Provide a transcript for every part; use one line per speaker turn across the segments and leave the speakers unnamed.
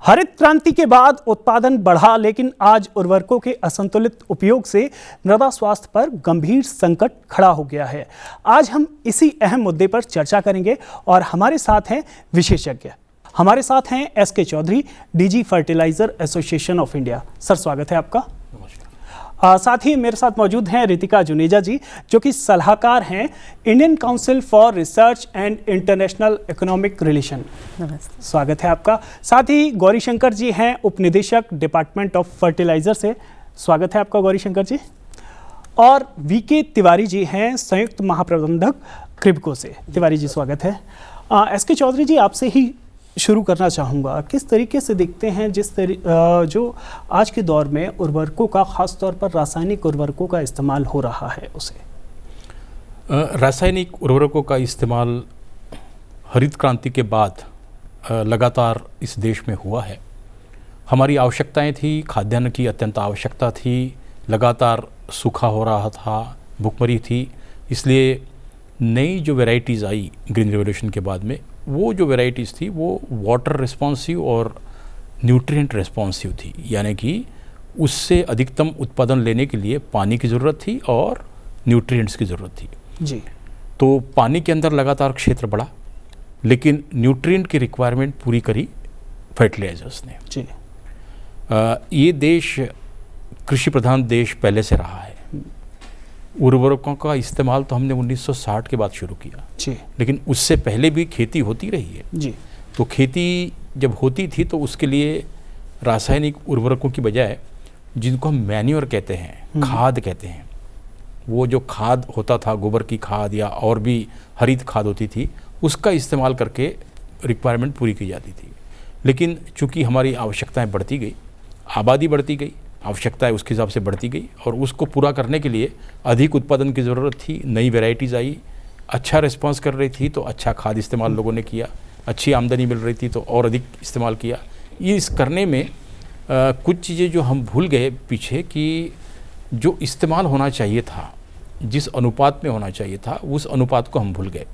हरित क्रांति के बाद उत्पादन बढ़ा, लेकिन आज उर्वरकों के असंतुलित उपयोग से मृदा स्वास्थ्य पर गंभीर संकट खड़ा हो गया है। आज हम इसी अहम मुद्दे पर चर्चा करेंगे और हमारे साथ हैं विशेषज्ञ। हमारे साथ हैं SK Chaudhary, DG fertiliser association of India. Sir, स्वागत है आपका। साथ ही मेरे साथ मौजूद हैं रितिका जुनेजा जी, जो कि सलाहकार हैं Indian council for research and international economic relation.
नमस्ते।
स्वागत है आपका। साथ ही गौरी शंकर जी हैं, उपनिदेशक डिपार्टमेंट ऑफ फर्टिलाइजर से। स्वागत है आपका गौरी शंकर जी। और वीके तिवारी जी हैं, संयुक्त महाप्रबंधक क्रिबको से। तिवारी जी, स्वागत है। एसके चौधरी जी, आपसे ही शुरू करना चाहूँगा। किस तरीके से देखते हैं जो आज के दौर में उर्वरकों का, ख़ास तौर पर रासायनिक उर्वरकों का इस्तेमाल हो रहा है उसे?
रासायनिक उर्वरकों का इस्तेमाल हरित क्रांति के बाद लगातार इस देश में हुआ है। हमारी आवश्यकताएं थी, खाद्यान्न की अत्यंत आवश्यकता थी, लगातार सूखा हो रहा था, भूखमरी थी, इसलिए नई जो वैरायटीज़ आई ग्रीन रिवोल्यूशन के बाद में, वो जो वैरायटीज़ थी वो वाटर रिस्पॉन्सिव और न्यूट्रिएंट रिस्पॉन्सिव थी, यानी कि उससे अधिकतम उत्पादन लेने के लिए पानी की ज़रूरत थी और न्यूट्रिएंट्स की ज़रूरत थी
जी। तो
पानी के अंदर लगातार क्षेत्र बढ़ा, लेकिन न्यूट्रिएंट की रिक्वायरमेंट पूरी करी फर्टिलाइजर्स ने
जी।
ये देश कृषि प्रधान देश पहले से रहा है। उर्वरकों का इस्तेमाल तो हमने 1960 के बाद शुरू किया
जी,
लेकिन उससे पहले भी खेती होती रही है
जी।
तो खेती जब होती थी तो उसके लिए रासायनिक उर्वरकों की बजाय, जिनको हम मैन्योर कहते हैं, खाद कहते हैं, वो जो खाद होता था, गोबर की खाद या और भी हरित खाद होती थी, उसका इस्तेमाल करके रिक्वायरमेंट पूरी की जाती थी। लेकिन चूंकि हमारी आवश्यकताएं बढ़ती गई, आबादी बढ़ती गई, आवश्यकताएं उसके हिसाब से बढ़ती गई और उसको पूरा करने के लिए अधिक उत्पादन की ज़रूरत थी। नई वैरायटीज़ आई, अच्छा रिस्पांस कर रही थी तो अच्छा खाद इस्तेमाल लोगों ने किया, अच्छी आमदनी मिल रही थी तो और अधिक इस्तेमाल किया। ये इस करने में कुछ चीज़ें जो हम भूल गए पीछे, कि जो इस्तेमाल होना चाहिए था, जिस अनुपात में होना चाहिए था, उस अनुपात को हम भूल गए।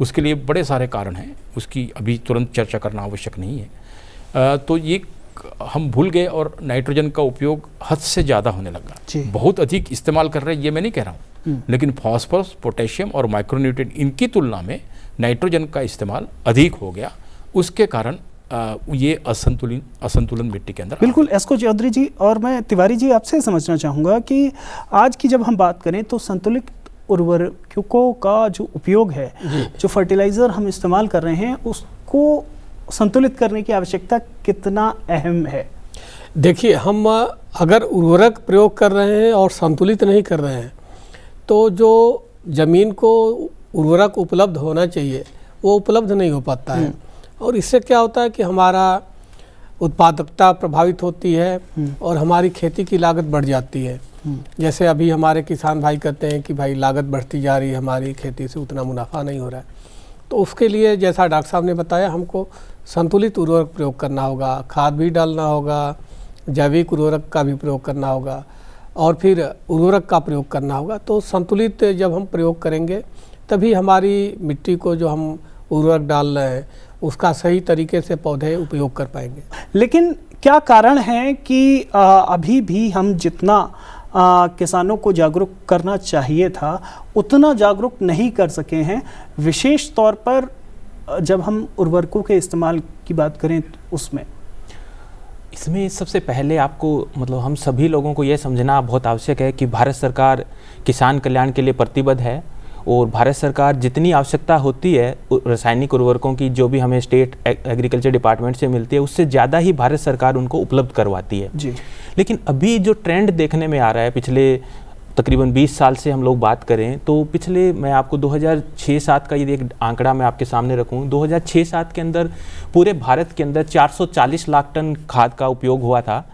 उसके लिए बड़े सारे कारण हैं, उसकी अभी तुरंत चर्चा करना आवश्यक नहीं है। तो ये हम भूल गए और नाइट्रोजन का उपयोग हद से ज़्यादा होने लगा। बहुत अधिक इस्तेमाल कर रहे हैं ये मैं नहीं कह रहा हूँ, लेकिन फास्फोरस, पोटेशियम और माइक्रोन्यूट्रिएंट, इनकी तुलना में नाइट्रोजन का इस्तेमाल अधिक हो गया। उसके कारण ये असंतुलन मिट्टी के अंदर।
बिल्कुल एसके चौधरी जी। और मैं तिवारी जी आपसे समझना चाहूँगा कि आज की जब हम बात करें तो संतुलित उर्वरकों का जो उपयोग है, जो फर्टिलाइज़र हम इस्तेमाल कर रहे हैं, उसको संतुलित करने की आवश्यकता कितना अहम है?
देखिए, हम अगर उर्वरक प्रयोग कर रहे हैं और संतुलित नहीं कर रहे हैं तो जो ज़मीन को उर्वरक उपलब्ध होना चाहिए वो उपलब्ध नहीं हो पाता है और इससे क्या होता है कि हमारा उत्पादकता प्रभावित होती है और हमारी खेती की लागत बढ़ जाती है। जैसे अभी हमारे किसान भाई कहते हैं कि भाई लागत बढ़ती जा रही है, हमारी खेती से उतना मुनाफा नहीं हो रहा है। तो उसके लिए जैसा डॉक्टर साहब ने बताया, हमको संतुलित उर्वरक प्रयोग करना होगा, खाद भी डालना होगा, जैविक उर्वरक का भी प्रयोग करना होगा और फिर उर्वरक का प्रयोग करना होगा। तो संतुलित जब हम प्रयोग करेंगे तभी हमारी मिट्टी को जो हम उर्वरक डाल रहे हैं उसका सही तरीके से पौधे उपयोग कर पाएंगे।
लेकिन क्या कारण है कि अभी भी हम जितना किसानों को जागरूक करना चाहिए था उतना जागरूक नहीं कर सके हैं? विशेष तौर पर जब हम उर्वरकों के इस्तेमाल की बात करें
इसमें सबसे पहले आपको हम सभी लोगों को यह समझना बहुत आवश्यक है कि भारत सरकार किसान कल्याण के लिए प्रतिबद्ध है और भारत सरकार जितनी आवश्यकता होती है रासायनिक उर्वरकों की, जो भी हमें स्टेट एग्रीकल्चर डिपार्टमेंट से मिलती है, उससे ज़्यादा ही भारत सरकार उनको उपलब्ध करवाती है जी। लेकिन अभी जो ट्रेंड देखने में आ रहा है, पिछले तकरीबन 20 साल से हम लोग बात करें तो पिछले, मैं आपको 2006-07 का यदि एक आंकड़ा मैं आपके सामने रखूं, 2006-07 के अंदर पूरे भारत के अंदर 440 लाख टन खाद का उपयोग हुआ था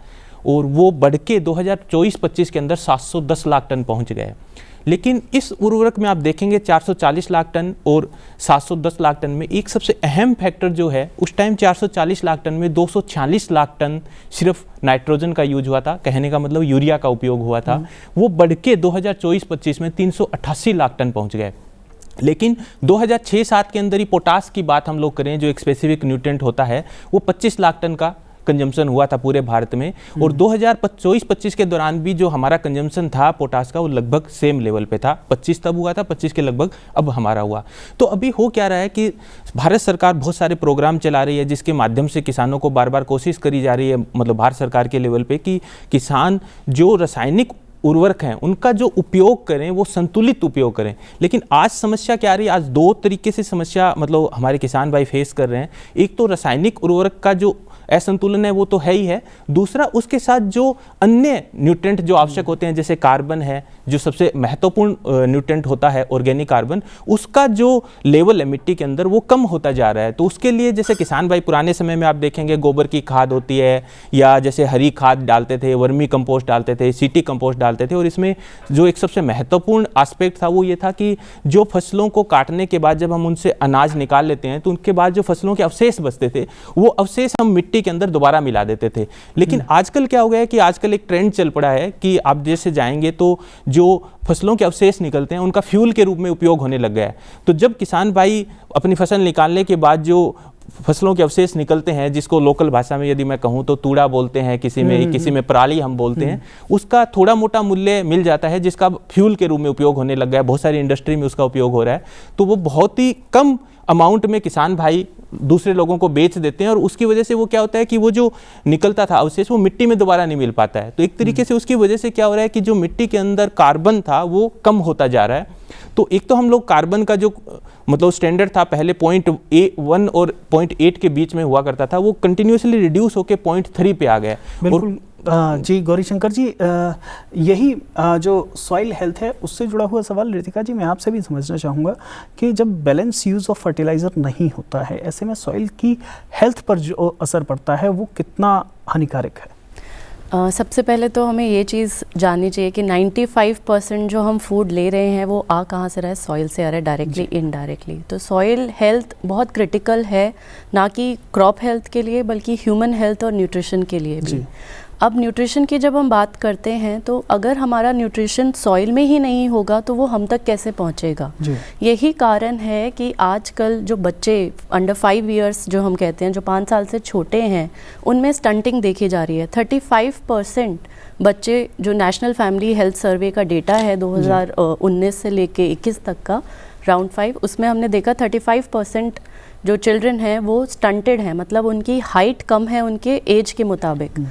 और वो बढ़ के 2024-25 के अंदर 710 लाख टन पहुंच गए। लेकिन इस उर्वरक में आप देखेंगे 440 लाख टन और 710 लाख टन में एक सबसे अहम फैक्टर जो है, उस टाइम 440 लाख टन में 246 लाख टन सिर्फ नाइट्रोजन का यूज हुआ था, कहने का मतलब यूरिया का उपयोग हुआ था। वो बढ़ के 2024-25 में 388 लाख टन पहुंच गए। लेकिन 2006-07 के अंदर ही पोटास की बात हम लोग करें, जो एक स्पेसिफिक न्यूट्रिएंट होता है, वो 25 लाख टन का कंजम्पशन हुआ था पूरे भारत में, और 2024-25 के दौरान भी जो हमारा कंजम्पशन था पोटाश का वो लगभग सेम लेवल पे था। 25 तब हुआ था, 25 के लगभग अब हमारा हुआ। तो अभी हो क्या रहा है कि भारत सरकार बहुत सारे प्रोग्राम चला रही है जिसके माध्यम से किसानों को बार बार कोशिश करी जा रही है, मतलब भारत सरकार के लेवल पे, कि किसान जो रासायनिक उर्वरक हैं उनका जो उपयोग करें वो संतुलित उपयोग करें। लेकिन आज समस्या क्या आ रही है, आज दो तरीके से समस्या मतलब हमारे किसान भाई फेस कर रहे हैं। एक तो रासायनिक उर्वरक का जो असंतुलन है वो तो है ही है, दूसरा उसके साथ जो अन्य न्यूट्रेंट जो आवश्यक होते हैं, जैसे कार्बन है जो सबसे महत्वपूर्ण न्यूट्रेंट होता है, ऑर्गेनिक कार्बन, उसका जो लेवल है मिट्टी के अंदर वो कम होता जा रहा है। तो उसके लिए जैसे किसान भाई पुराने समय में आप देखेंगे गोबर की खाद होती है, या जैसे हरी खाद डालते थे, वर्मी कंपोस्ट डालते थे, सिटी कंपोस्ट डालते थे, और इसमें जो एक सबसे महत्वपूर्ण एस्पेक्ट था वो ये था कि जो फसलों को काटने के बाद जब हम उनसे अनाज निकाल लेते हैं तो उनके बाद जो फसलों के अवशेष बचते थे वो अवशेष हम मिट्टी के अंदर दोबारा मिला देते थे। लेकिन आजकल क्या हो गया है कि आजकल एक ट्रेंड चल पड़ा है कि आप जैसे जाएंगे तो जो फसलों के अवशेष निकलते हैं उनका फ्यूल के रूप में उपयोग होने लग गया है। तो जब किसान भाई अपनी फसल निकालने के बाद जो फसलों के अवशेष निकलते हैं, जिसको लोकल भाषा में यदि मैं कहूँ तो तूड़ा बोलते हैं, किसी में पराली हम बोलते हैं, उसका थोड़ा मोटा मूल्य मिल जाता है जिसका फ्यूल के रूप में उपयोग होने लग गया है। बहुत सारी इंडस्ट्री में उसका उपयोग हो रहा है। तो वो बहुत ही कम अमाउंट में किसान भाई दूसरे लोगों को बेच देते हैं, और उसकी वजह से वो क्या होता है कि वो जो निकलता था अवशेष वो मिट्टी में दोबारा नहीं मिल पाता है। तो एक तरीके से उसकी वजह से क्या हो रहा है कि जो मिट्टी के अंदर कार्बन था वो कम होता जा रहा है। तो एक तो हम लोग कार्बन का जो मतलब स्टैंडर्ड था पहले 0.1 और 0.8 के बीच में हुआ करता था, वो कंटिन्यूसली रिड्यूस होकर 0.3 पे आ गया।
बिल्कुल जी गौरीशंकर जी, यही जो सॉइल हेल्थ है उससे जुड़ा हुआ सवाल रितिका जी मैं आपसे भी समझना चाहूँगा कि जब बैलेंस यूज़ ऑफ फर्टिलाइज़र नहीं होता है, ऐसे में सॉइल की हेल्थ पर जो असर पड़ता है वो कितना हानिकारक है?
सबसे पहले तो हमें ये चीज़ जाननी चाहिए कि 95% जो हम फूड ले रहे हैं वो कहाँ से रहा है? सॉइल से आ रहा है, डायरेक्टली इनडायरेक्टली। तो सॉइल हेल्थ बहुत क्रिटिकल है, ना कि क्रॉप हेल्थ के लिए बल्कि ह्यूमन हेल्थ और न्यूट्रिशन के लिए भी। अब न्यूट्रिशन की जब हम बात करते हैं तो अगर हमारा न्यूट्रिशन सॉइल में ही नहीं होगा तो वो हम तक कैसे पहुंचेगा? यही कारण है कि आजकल जो बच्चे अंडर 5 इयर्स जो हम कहते हैं, जो 5 साल से छोटे हैं, उनमें स्टंटिंग देखी जा रही है। 35% बच्चे, जो नेशनल फैमिली हेल्थ सर्वे का डेटा है 2019 से लेके 21 तक का राउंड 5, उसमें हमने देखा 35% जो चिल्ड्रन हैं वो स्टंटेड हैं, मतलब उनकी हाइट कम है उनके एज के मुताबिक।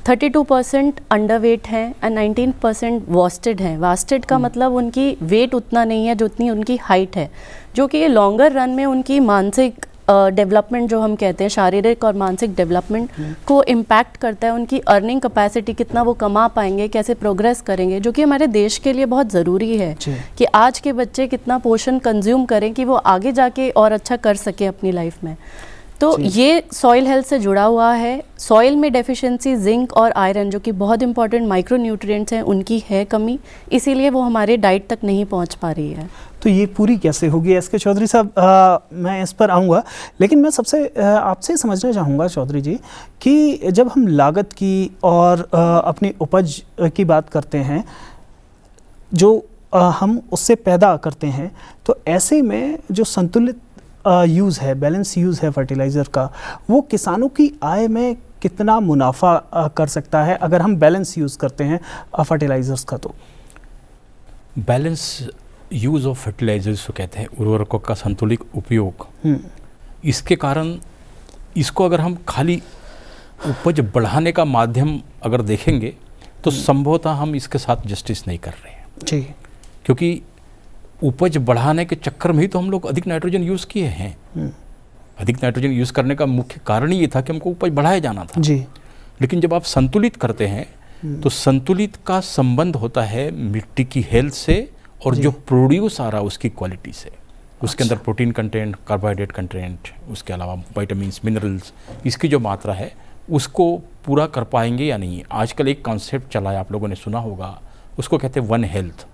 32% अंडरवेट हैं एंड 19% वास्टेड हैं। वास्टेड का मतलब उनकी वेट उतना नहीं है जो उतनी उनकी हाइट है, जो कि लॉन्गर रन में उनकी मानसिक डेवलपमेंट जो हम कहते हैं, शारीरिक और मानसिक डेवलपमेंट को इम्पैक्ट करता है। उनकी अर्निंग कैपेसिटी, कितना वो कमा पाएंगे, कैसे प्रोग्रेस करेंगे, जो कि हमारे देश के लिए बहुत ज़रूरी है कि आज के बच्चे कितना पोषण कंज्यूम करें कि वो आगे जाके और अच्छा कर सके अपनी लाइफ में। तो ये सॉइल हेल्थ से जुड़ा हुआ है। सॉइल में डेफिशिएंसी जिंक और आयरन, जो कि बहुत इंपॉर्टेंट माइक्रो न्यूट्रिएंट्स हैं, उनकी है कमी, इसीलिए वो हमारे डाइट तक नहीं पहुंच पा रही है।
तो ये पूरी कैसे होगी? एस के चौधरी साहब, मैं इस पर आऊँगा, लेकिन मैं सबसे आपसे समझना चाहूँगा चौधरी जी कि जब हम लागत की और अपनी उपज की बात करते हैं जो हम उससे पैदा करते हैं, तो ऐसे में जो संतुलित यूज़ है, बैलेंस यूज़ है फर्टिलाइज़र का, वो किसानों की आय में कितना मुनाफा कर सकता है अगर हम बैलेंस यूज़ करते हैं फर्टिलाइज़र्स का? तो
बैलेंस यूज़ ऑफ फर्टिलाइजर्स को कहते हैं, उर्वरकों का संतुलित उपयोग। इसके कारण इसको अगर हम खाली उपज बढ़ाने का माध्यम अगर देखेंगे तो संभवतः हम इसके साथ जस्टिस नहीं कर रहे हैं
जी,
क्योंकि उपज बढ़ाने के चक्कर में ही तो हम लोग अधिक नाइट्रोजन यूज़ किए हैं। अधिक नाइट्रोजन यूज़ करने का मुख्य कारण ये था कि हमको उपज बढ़ाया जाना था जी। लेकिन जब आप संतुलित करते हैं तो संतुलित का संबंध होता है मिट्टी की हेल्थ से और जो प्रोड्यूस आ रहा है उसकी क्वालिटी से। उसके अंदर प्रोटीन कंटेंट, कार्बोहाइड्रेट कंटेंट, उसके अलावा विटामिन्स, मिनरल्स, इसकी जो मात्रा है उसको पूरा कर पाएंगे या नहीं। आजकल एक कॉन्सेप्ट चला है, आप लोगों ने सुना होगा, उसको कहते हैं वन हेल्थ।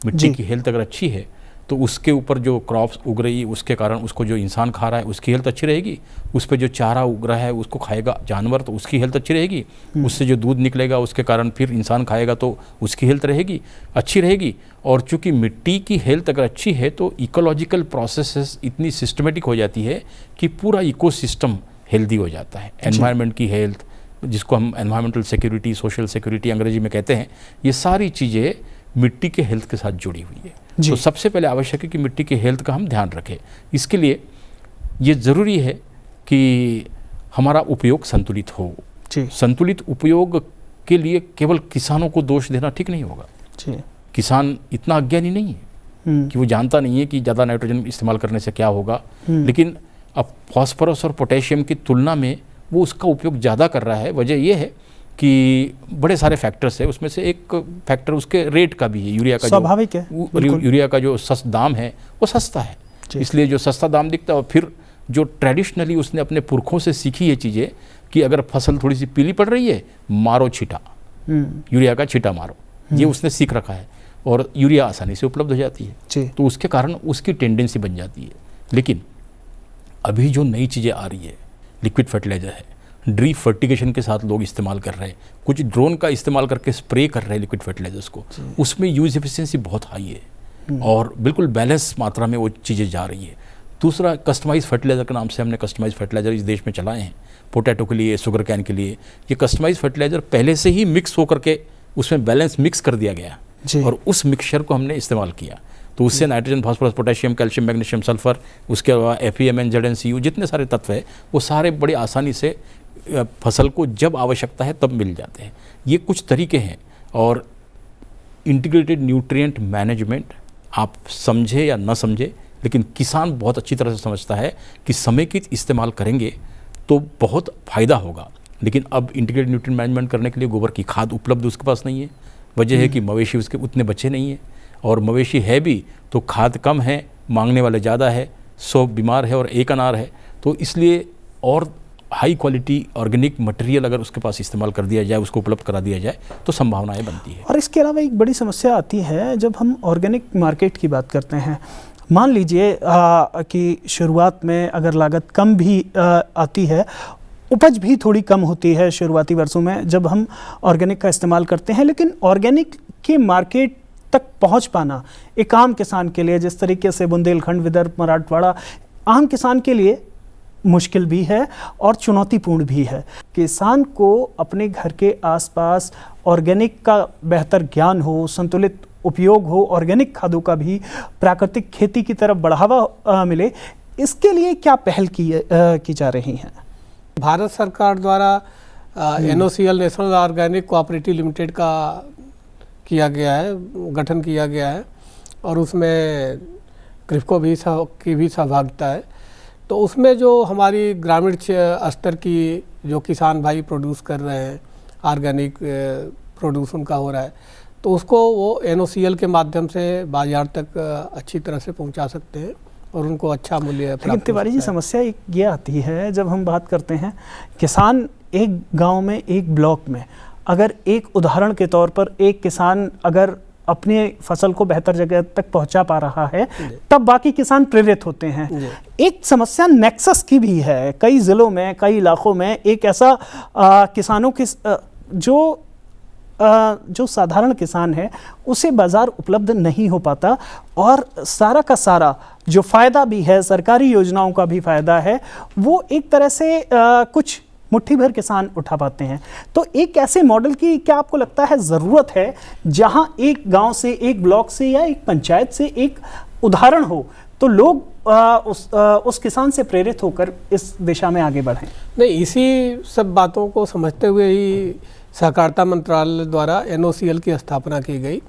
मिट्टी की हेल्थ अगर अच्छी है तो उसके ऊपर जो क्रॉप्स उग रही, उसके कारण उसको जो इंसान खा रहा है उसकी हेल्थ अच्छी रहेगी। उस पर जो चारा उग रहा है उसको खाएगा जानवर तो उसकी हेल्थ अच्छी रहेगी। उससे जो दूध निकलेगा उसके कारण फिर इंसान खाएगा तो उसकी हेल्थ रहेगी, अच्छी रहेगी। और चूँकि मिट्टी की हेल्थ अगर अच्छी है तो इकोलॉजिकल प्रोसेसेस इतनी सिस्टमेटिक हो जाती है कि पूरा इकोसिस्टम हेल्दी हो जाता है। एनवायरनमेंट की हेल्थ, जिसको हम एनवायरमेंटल सिक्योरिटी, सोशल सिक्योरिटी अंग्रेजी में कहते हैं, ये सारी चीज़ें मिट्टी के हेल्थ के साथ जुड़ी हुई है। तो सबसे पहले आवश्यक है कि मिट्टी के हेल्थ का हम ध्यान रखें। इसके लिए ये ज़रूरी है कि हमारा उपयोग संतुलित हो। संतुलित उपयोग के लिए केवल किसानों को दोष देना ठीक नहीं होगा। किसान इतना अज्ञानी नहीं है कि वो जानता नहीं है कि ज़्यादा नाइट्रोजन इस्तेमाल करने से क्या होगा, लेकिन अब फॉस्फोरस और पोटेशियम की तुलना में वो उसका उपयोग ज़्यादा कर रहा है। वजह ये है कि बड़े सारे फैक्टर्स है, उसमें से एक फैक्टर उसके रेट का भी है। यूरिया का
स्वाभाविक है,
यूरिया का जो दाम है वो सस्ता है, इसलिए जो सस्ता दाम दिखता है। और फिर जो ट्रेडिशनली उसने अपने पुरखों से सीखी ये चीज़ें कि अगर फसल थोड़ी सी पीली पड़ रही है, मारो छीटा, यूरिया का छीटा मारो, ये उसने सीख रखा है और यूरिया आसानी से उपलब्ध हो जाती है, तो उसके कारण उसकी टेंडेंसी बन जाती है। लेकिन अभी जो नई चीज़ें आ रही है, लिक्विड फर्टिलाइजर है, ड्रीप फर्टिगेशन के साथ लोग इस्तेमाल कर रहे हैं, कुछ ड्रोन का इस्तेमाल करके स्प्रे कर रहे हैं लिक्विड फर्टिलाइजर्स को, उसमें यूज एफिशिएंसी बहुत हाई है और बिल्कुल बैलेंस मात्रा में वो चीज़ें जा रही है। दूसरा, कस्टमाइज फर्टिलाइजर के नाम से हमने कस्टमाइज फर्टिलाइजर इस देश में चलाए हैं, पोटैटो के लिए, शुगर कैन के लिए। ये कस्टमाइज फर्टिलाइजर पहले से ही मिक्स होकर के उसमें बैलेंस मिक्स कर दिया गया और उस मिक्सचर को हमने इस्तेमाल किया, तो उससे nitrogen, phosphorus, potassium, calcium, magnesium, sulphur, उसके अलावा FeMn, ZnCu, जितने सारे तत्व है वो सारे बड़ी आसानी से फसल को जब आवश्यकता है तब मिल जाते हैं। ये कुछ तरीके हैं। और इंटीग्रेटेड न्यूट्रिएंट मैनेजमेंट, आप समझे या न समझे, लेकिन किसान बहुत अच्छी तरह से समझता है कि समेकित इस्तेमाल करेंगे तो बहुत फ़ायदा होगा। लेकिन अब इंटीग्रेटेड न्यूट्रिएंट मैनेजमेंट करने के लिए गोबर की खाद उपलब्ध उसके पास नहीं है। वजह है कि मवेशी उसके उतने बच्चे नहीं हैं, और मवेशी है भी तो खाद कम है, मांगने वाले ज़्यादा है, 100 बीमार है और 1 अनार है। तो इसलिए और हाई क्वालिटी ऑर्गेनिक मटेरियल अगर उसके पास इस्तेमाल कर दिया जाए, उसको उपलब्ध करा दिया जाए, तो संभावनाएं बनती है।
और इसके अलावा एक बड़ी समस्या आती है जब हम ऑर्गेनिक मार्केट की बात करते हैं। मान लीजिए कि शुरुआत में अगर लागत कम भी आती है, उपज भी थोड़ी कम होती है शुरुआती वर्षों में जब हम ऑर्गेनिक का इस्तेमाल करते हैं, लेकिन ऑर्गेनिक के मार्केट तक पहुंच पाना एक आम किसान के लिए, जिस तरीके से बुंदेलखंड, विदर्भ, मराठवाड़ा, आम किसान के लिए मुश्किल भी है और चुनौतीपूर्ण भी है। किसान को अपने घर के आसपास ऑर्गेनिक का बेहतर ज्ञान हो, संतुलित उपयोग हो, ऑर्गेनिक खादों का भी प्राकृतिक खेती की तरफ बढ़ावा मिले, इसके लिए क्या पहल की जा रही हैं?
भारत सरकार द्वारा NOCL, national organic cooperative limited का किया गया है, गठन किया गया है, और उसमें क्रिप्को की भी सहभागिता है। तो उसमें जो हमारी ग्रामीण स्तर की जो किसान भाई प्रोड्यूस कर रहे हैं, ऑर्गेनिक प्रोड्यूस उनका हो रहा है, तो उसको वो NOCL के माध्यम से बाजार तक अच्छी तरह से पहुंचा सकते हैं और उनको अच्छा मूल्य प्राप्त।
लेकिन तिवारी जी, समस्या एक ये आती है जब हम बात करते हैं किसान एक गांव में, एक ब्लॉक में, अगर एक उदाहरण के तौर पर एक किसान अगर अपने फसल को बेहतर जगह तक पहुंचा पा रहा है, तब बाकी किसान प्रेरित होते हैं। एक समस्या नेक्सस की भी है कई ज़िलों में, कई इलाकों में। एक ऐसा किसानों के जो साधारण किसान है उसे बाज़ार उपलब्ध नहीं हो पाता, और सारा का सारा जो फ़ायदा भी है, सरकारी योजनाओं का भी फ़ायदा है, वो एक तरह से कुछ मुट्ठी भर किसान उठा पाते हैं। तो एक ऐसे मॉडल की क्या आपको लगता है ज़रूरत है जहां एक गांव से, एक ब्लॉक से या एक पंचायत से एक उदाहरण हो, तो लोग उस किसान से प्रेरित होकर इस दिशा में आगे बढ़ें?
नहीं, इसी सब बातों को समझते हुए ही सहकारिता मंत्रालय द्वारा NOCL की स्थापना की गई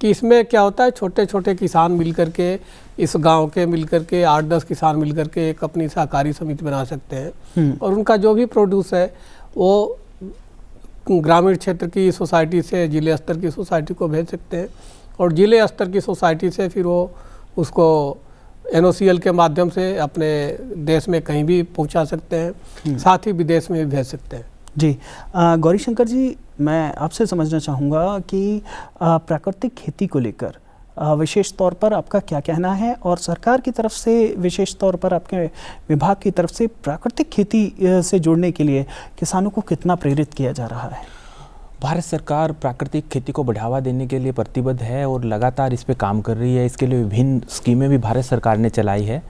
कि इसमें क्या होता है, छोटे छोटे किसान मिलकर के, इस गांव के मिलकर के 8-10 किसान मिलकर के एक अपनी सहकारी समिति बना सकते हैं, और उनका जो भी प्रोड्यूस है वो ग्रामीण क्षेत्र की सोसाइटी से जिले स्तर की सोसाइटी को भेज सकते हैं, और जिले स्तर की सोसाइटी से फिर वो उसको NOCL के माध्यम से अपने देश में कहीं भी पहुंचा सकते हैं, साथ ही विदेश में भी भेज सकते हैं।
जी, गौरीशंकर जी, मैं आपसे समझना चाहूँगा कि प्राकृतिक खेती को लेकर विशेष तौर पर आपका क्या कहना है, और सरकार की तरफ से, विशेष तौर पर आपके विभाग की तरफ से प्राकृतिक खेती से जुड़ने के लिए किसानों को कितना प्रेरित किया जा रहा है?
भारत सरकार प्राकृतिक खेती को बढ़ावा देने के लिए प्रतिबद्ध है और लगातार इस पे काम कर रही है। इसके लिए विभिन्न स्कीमें भी भारत सरकार ने चलाई है।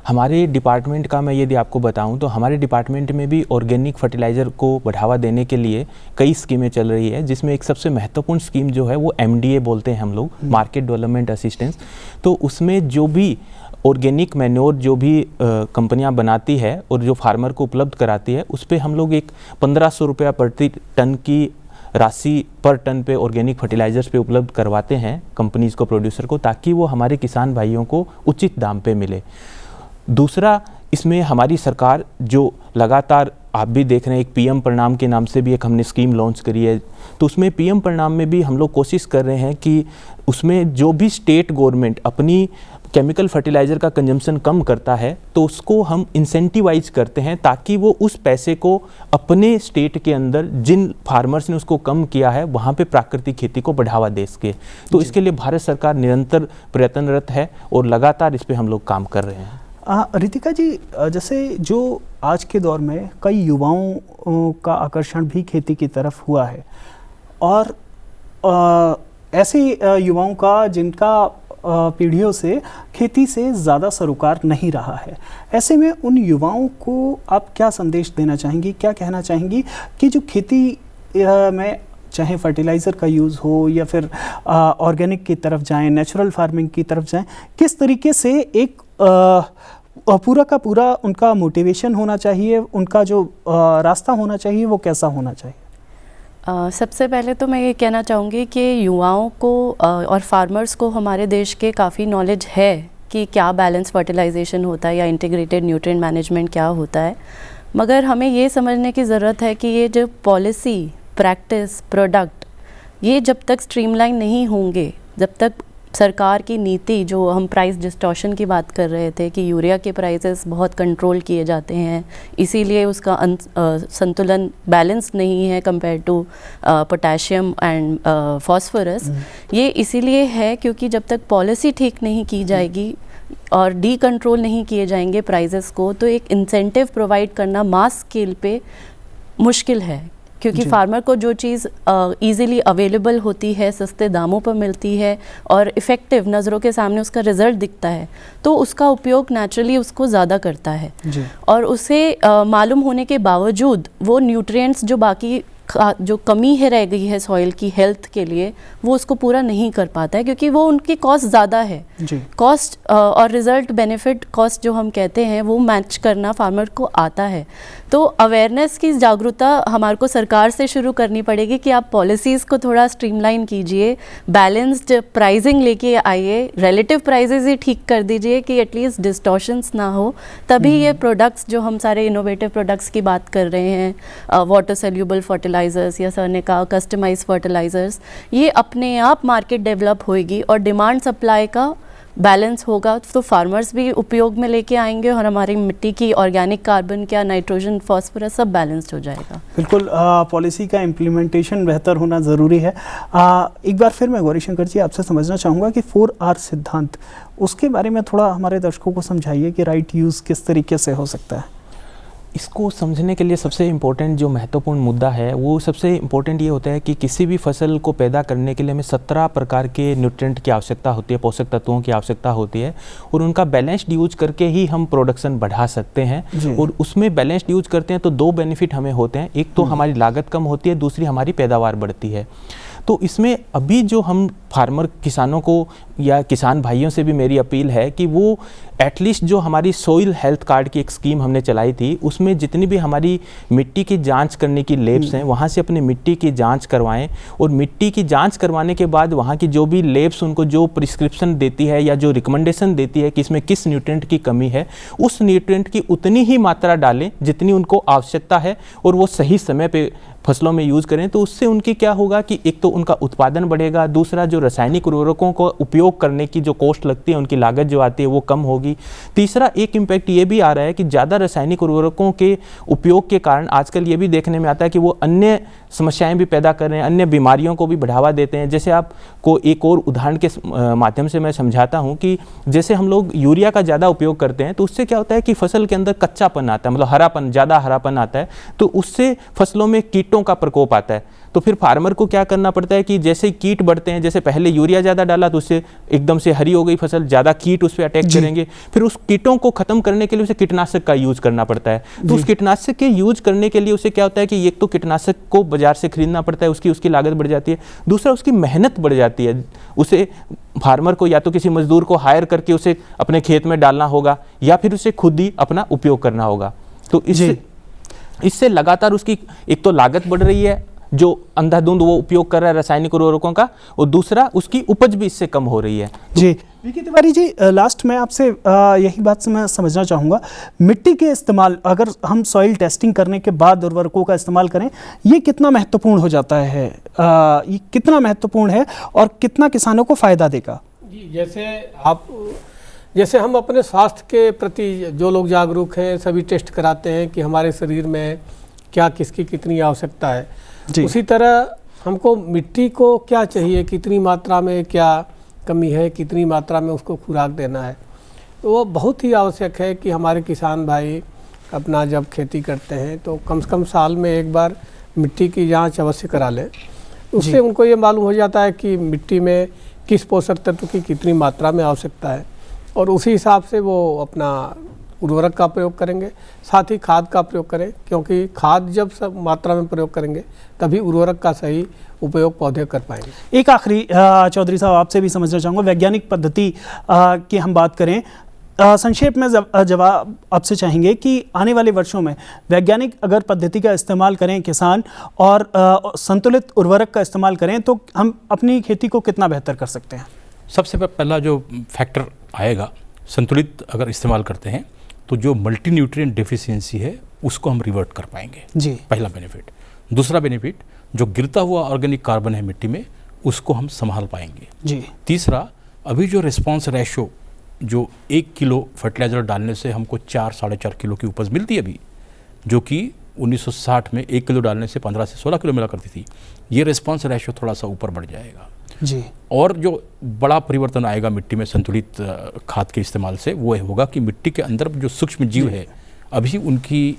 हमारे डिपार्टमेंट का मैं यदि आपको बताऊं तो हमारे डिपार्टमेंट में भी ऑर्गेनिक फर्टिलाइज़र को बढ़ावा देने के लिए कई स्कीमें चल रही है, जिसमें एक सबसे महत्वपूर्ण स्कीम जो है वो MDA बोलते हैं हम लोग, मार्केट डेवलपमेंट असिस्टेंस। तो उसमें जो भी ऑर्गेनिक मैन्योर जो भी कंपनियां बनाती है और जो फार्मर को उपलब्ध कराती है, उस पर हम लोग एक 1500 रुपया प्रति टन की राशि पर टन पे ऑर्गेनिक फर्टिलाइजर्स पे उपलब्ध करवाते हैं कंपनीज़ को, प्रोड्यूसर को, ताकि वो हमारे किसान भाइयों को उचित दाम पे मिले। दूसरा, इसमें हमारी सरकार जो लगातार आप भी देख रहे हैं, एक PM परिणाम के नाम से भी एक हमने स्कीम लॉन्च करी है। तो उसमें PM परिणाम में भी हम लोग कोशिश कर रहे हैं कि उसमें जो भी स्टेट गवर्नमेंट अपनी केमिकल फर्टिलाइज़र का कंजम्पशन कम करता है तो उसको हम इंसेंटिवाइज करते हैं, ताकि वो उस पैसे को अपने स्टेट के अंदर जिन फार्मर्स ने उसको कम किया है वहाँ पे प्राकृतिक खेती को बढ़ावा दे सके। तो इसके लिए भारत सरकार निरंतर प्रयत्नरत है और लगातार इस पे हम लोग काम कर रहे हैं।
रितिका जी, जैसे जो आज के दौर में कई युवाओं का आकर्षण भी खेती की तरफ हुआ है, और ऐसे युवाओं का जिनका पीढ़ियों से खेती से ज़्यादा सरोकार नहीं रहा है, ऐसे में उन युवाओं को आप क्या संदेश देना चाहेंगी, क्या कहना चाहेंगी कि जो खेती में चाहे फर्टिलाइज़र का यूज़ हो या फिर ऑर्गेनिक की तरफ जाएं, नेचुरल फार्मिंग की तरफ जाएं, किस तरीके से एक पूरा का पूरा उनका मोटिवेशन होना चाहिए, उनका जो रास्ता होना चाहिए वो कैसा होना चाहिए?
सबसे पहले तो मैं ये कहना चाहूँगी कि युवाओं को और फार्मर्स को हमारे देश के काफ़ी नॉलेज है कि क्या बैलेंस फर्टिलाइजेशन होता है या इंटीग्रेटेड न्यूट्रिएंट मैनेजमेंट क्या होता है, मगर हमें ये समझने की ज़रूरत है कि ये जो पॉलिसी, प्रैक्टिस, प्रोडक्ट, ये जब तक स्ट्रीमलाइन नहीं होंगे, जब तक सरकार की नीति, जो हम प्राइस डिस्टॉर्शन की बात कर रहे थे कि यूरिया के प्राइसेस बहुत कंट्रोल किए जाते हैं, इसीलिए उसका संतुलन बैलेंस नहीं है compare to potassium and phosphorus. ये इसीलिए है क्योंकि जब तक पॉलिसी ठीक नहीं की जाएगी और डी कंट्रोल नहीं किए जाएंगे प्राइसेस को, तो एक इंसेंटिव प्रोवाइड करना मास स्केल पे मुश्किल है, क्योंकि फार्मर को जो चीज़ इजीली अवेलेबल होती है, सस्ते दामों पर मिलती है और इफ़ेक्टिव नज़रों के सामने उसका रिज़ल्ट दिखता है, तो उसका उपयोग नेचुरली उसको ज़्यादा करता है जी। और उसे मालूम होने के बावजूद वो न्यूट्रिएंट्स जो बाकी जो कमी है रह गई है सॉइल की हेल्थ के लिए, वो उसको पूरा नहीं कर पाता है, क्योंकि वो उनकी कॉस्ट ज़्यादा है। कॉस्ट और रिज़ल्ट बेनिफिट कॉस्ट जो हम कहते हैं वो मैच करना फार्मर को आता है। तो अवेयरनेस की जागरूकता हमारे को सरकार से शुरू करनी पड़ेगी कि आप पॉलिसीज़ को थोड़ा स्ट्रीमलाइन कीजिए, बैलेंस्ड प्राइसिंग लेके आइए, रिलेटिव प्राइसेस ही ठीक कर दीजिए कि एटलीस्ट डिस्टॉर्शंस ना हो, तभी ये प्रोडक्ट्स जो हम सारे इनोवेटिव प्रोडक्ट्स की बात कर रहे हैं, वाटर सोल्यूबल फर्टिलाइजर्स या सर ने कहा कस्टमाइज फर्टिलाइजर्स, ये अपने आप मार्केट डेवलप होएगी और डिमांड सप्लाई का बैलेंस होगा, तो फार्मर्स भी उपयोग में लेके आएंगे और हमारी मिट्टी की ऑर्गेनिक कार्बन क्या, नाइट्रोजन, फास्फोरस सब बैलेंस्ड हो जाएगा।
बिल्कुल, पॉलिसी का इम्प्लीमेंटेशन बेहतर होना ज़रूरी है। एक बार फिर मैं गौरीशंकर जी आपसे समझना चाहूँगा कि 4R सिद्धांत, उसके बारे में थोड़ा हमारे दर्शकों को समझाइए कि राइट यूज़ किस तरीके से हो सकता है।
इसको समझने के लिए सबसे इम्पोर्टेंट जो महत्वपूर्ण मुद्दा है वो सबसे इम्पोर्टेंट ये होता है कि किसी भी फसल को पैदा करने के लिए हमें 17 प्रकार के न्यूट्रिएंट की आवश्यकता होती है, पोषक तत्वों की आवश्यकता होती है, और उनका बैलेंस्ड यूज करके ही हम प्रोडक्शन बढ़ा सकते हैं। और उसमें बैलेंस्ड यूज करते हैं तो 2 बेनिफिट हमें होते हैं, एक तो हमारी लागत कम होती है, दूसरी हमारी पैदावार बढ़ती है। तो इसमें अभी जो हम फार्मर किसानों को या किसान भाइयों से भी मेरी अपील है कि वो एटलीस्ट जो हमारी सोइल हेल्थ कार्ड की एक स्कीम हमने चलाई थी, उसमें जितनी भी हमारी मिट्टी की जांच करने की लैब्स हैं वहाँ से अपनी मिट्टी की जांच करवाएं, और मिट्टी की जांच करवाने के बाद वहाँ की जो भी लैब्स उनको जो प्रिस्क्रिप्शन देती है या जो रिकमेंडेशन देती है कि इसमें किस न्यूट्रिएंट की कमी है, उस न्यूट्रिएंट की उतनी ही मात्रा डालें जितनी उनको आवश्यकता है, और वो सही समय पे फसलों में यूज़ करें। तो उससे उनकी क्या होगा कि एक तो उनका उत्पादन बढ़ेगा, दूसरा जो रासायनिक उर्वरकों को उपयोग करने की जो कॉस्ट लगती है, उनकी लागत जो आती है वो कम होगी। तीसरा एक इम्पैक्ट ये भी आ रहा है कि ज़्यादा रासायनिक उर्वरकों के उपयोग के कारण आजकल ये भी देखने में आता है कि वो अन्य समस्याएं भी पैदा कर रहे हैं, अन्य बीमारियों को भी बढ़ावा देते हैं। जैसे आपको एक और उदाहरण के माध्यम से मैं समझाता हूँ कि जैसे हम लोग यूरिया का ज़्यादा उपयोग करते हैं तो उससे क्या होता है कि फसल के अंदर कच्चापन आता है, मतलब हरापन, ज़्यादा हरापन आता है, तो उससे फसलों में कीटों का प्रकोप आता है। तो फिर फार्मर को क्या करना पड़ता है कि जैसे कीट बढ़ते हैं, जैसे पहले यूरिया ज़्यादा डाला तो उससे एकदम से हरी हो गई फसल, ज़्यादा कीट उस पर अटैक करेंगे, फिर उस कीटों को खत्म करने के लिए उसे कीटनाशक का यूज करना पड़ता है। तो उस कीटनाशक के यूज करने के लिए उसे क्या होता है कि एक तो कीटनाशक को बाजार से खरीदना पड़ता है, उसकी लागत बढ़ जाती है, दूसरा उसकी मेहनत बढ़ जाती है। उसे फार्मर को या तो किसी मजदूर को हायर करके उसे अपने खेत में डालना होगा या फिर उसे खुद ही अपना उपयोग करना होगा। तो इससे लगातार उसकी एक तो लागत बढ़ रही है जो अंधाधुंध वो उपयोग कर रहा है रासायनिक उर्वरकों का, और दूसरा उसकी उपज भी इससे कम हो रही है।
जी वीके तिवारी जी, लास्ट में आपसे यही बात से मैं समझना चाहूँगा, मिट्टी के इस्तेमाल, अगर हम सॉइल टेस्टिंग करने के बाद उर्वरकों का इस्तेमाल करें, ये कितना महत्वपूर्ण हो जाता है, ये कितना महत्वपूर्ण है और कितना किसानों को फ़ायदा देगा?
जी, जैसे हम अपने स्वास्थ्य के प्रति जो लोग जागरूक हैं सभी टेस्ट कराते हैं कि हमारे शरीर में क्या किसकी कितनी आवश्यकता है, उसी तरह हमको मिट्टी को क्या चाहिए, कितनी मात्रा में क्या कमी है, कितनी मात्रा में उसको खुराक देना है, तो वो बहुत ही आवश्यक है कि हमारे किसान भाई अपना जब खेती करते हैं तो कम से कम साल में एक बार मिट्टी की जांच अवश्य करा लें। उससे उनको ये मालूम हो जाता है कि मिट्टी में किस पोषक तत्व की कितनी मात्रा में आवश्यकता है, और उसी हिसाब से वो अपना उर्वरक का प्रयोग करेंगे, साथ ही खाद का प्रयोग करें, क्योंकि खाद जब सब मात्रा में प्रयोग करेंगे तभी उर्वरक का सही उपयोग पौधे कर पाएंगे।
एक आखिरी चौधरी साहब आपसे भी समझना चाहूँगा, वैज्ञानिक पद्धति की हम बात करें, संक्षेप में जवाब आपसे चाहेंगे कि आने वाले वर्षों में वैज्ञानिक अगर पद्धति का इस्तेमाल करें किसान और संतुलित उर्वरक का इस्तेमाल करें तो हम अपनी खेती को कितना बेहतर कर सकते हैं?
सबसे पहला जो फैक्टर आएगा, संतुलित अगर इस्तेमाल करते हैं तो जो मल्टी न्यूट्रिएंट डेफिशिएंसी है उसको हम रिवर्ट कर पाएंगे
जी,
पहला बेनिफिट। दूसरा बेनिफिट, जो गिरता हुआ ऑर्गेनिक कार्बन है मिट्टी में उसको हम संभाल पाएंगे जी। तीसरा, अभी जो रिस्पॉन्स रेशो जो 1 किलो फर्टिलाइज़र डालने से हमको 4-4.5 किलो की उपज मिलती है अभी, जो कि 1960 में 1 किलो डालने से 15 से 16 किलो मिला करती थी, ये रिस्पॉन्स रेशो थोड़ा सा ऊपर बढ़ जाएगा
जी।
और जो बड़ा परिवर्तन आएगा मिट्टी में संतुलित खाद के इस्तेमाल से, वो होगा कि मिट्टी के अंदर जो सूक्ष्म जीव है अभी उनकी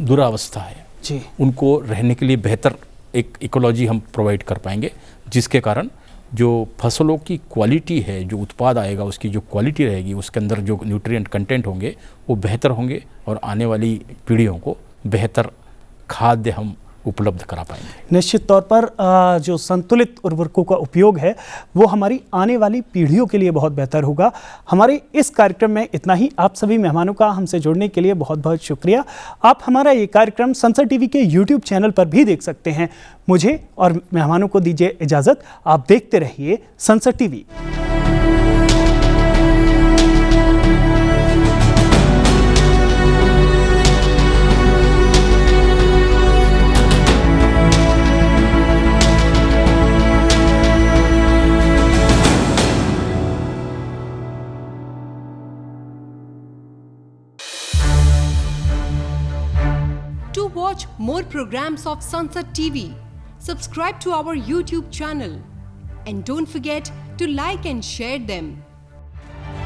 दुरावस्था है जी, उनको रहने के लिए बेहतर एक इकोलॉजी हम प्रोवाइड कर पाएंगे, जिसके कारण जो फसलों की क्वालिटी है, जो उत्पाद आएगा उसकी जो क्वालिटी रहेगी, उसके अंदर जो न्यूट्रिएंट कंटेंट होंगे वो बेहतर होंगे और आने वाली पीढ़ियों को बेहतर खाद्य हम उपलब्ध करा पाएंगे।
निश्चित तौर पर जो संतुलित उर्वरकों का उपयोग है वो हमारी आने वाली पीढ़ियों के लिए बहुत बेहतर होगा। हमारे इस कार्यक्रम में इतना ही। आप सभी मेहमानों का हमसे जुड़ने के लिए बहुत बहुत शुक्रिया। आप हमारा ये कार्यक्रम संसद टीवी के YouTube चैनल पर भी देख सकते हैं। मुझे और मेहमानों को दीजिए इजाज़त। आप देखते रहिए संसद TV.
To watch more programs of Sansad TV, subscribe to our YouTube channel and don't forget to like and share them.